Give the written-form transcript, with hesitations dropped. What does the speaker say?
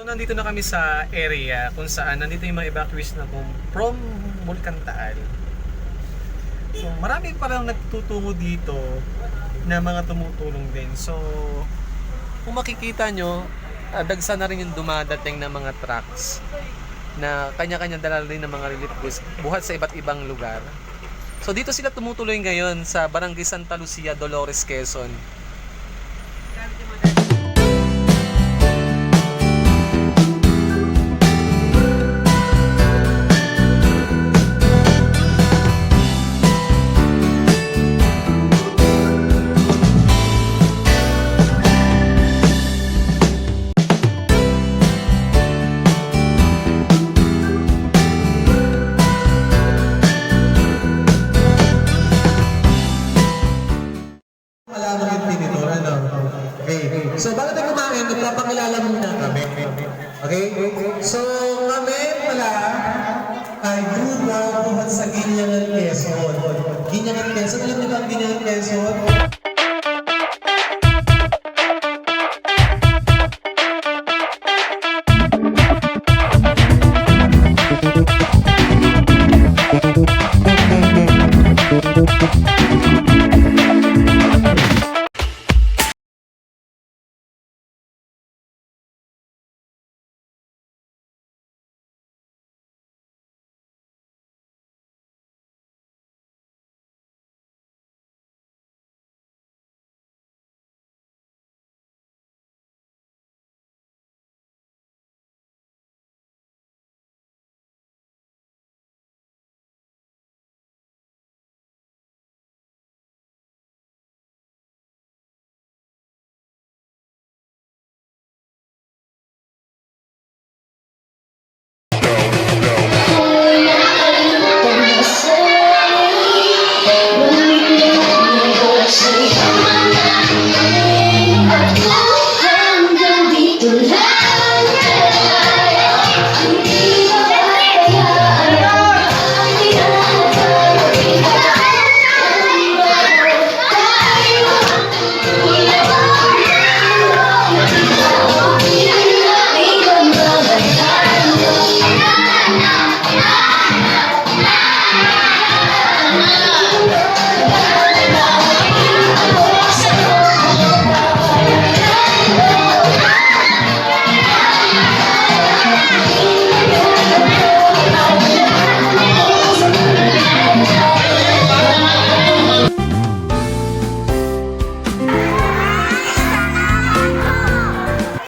So nandito na kami sa area kung saan nandito yung mga evacuees na from Bulkan Taal. So marami parang nagtutungo dito na mga tumutulong din. So kung makikita nyo, dagsa na rin yung dumadating na mga trucks na kanya-kanya dala rin ng mga relief goods buhat sa iba't ibang lugar. So dito sila tumutuloy ngayon sa Barangay Santa Lucia, Dolores, Quezon. So, bago tayo kumain, magpapakilala muna kami. Okay? So, kami pala ay grupo buhat sa Ginyangan, Quezon. Ginyangan, Quezon. Alam niyo ba ang Ginyangan, Quezon? Hanggang dito lang.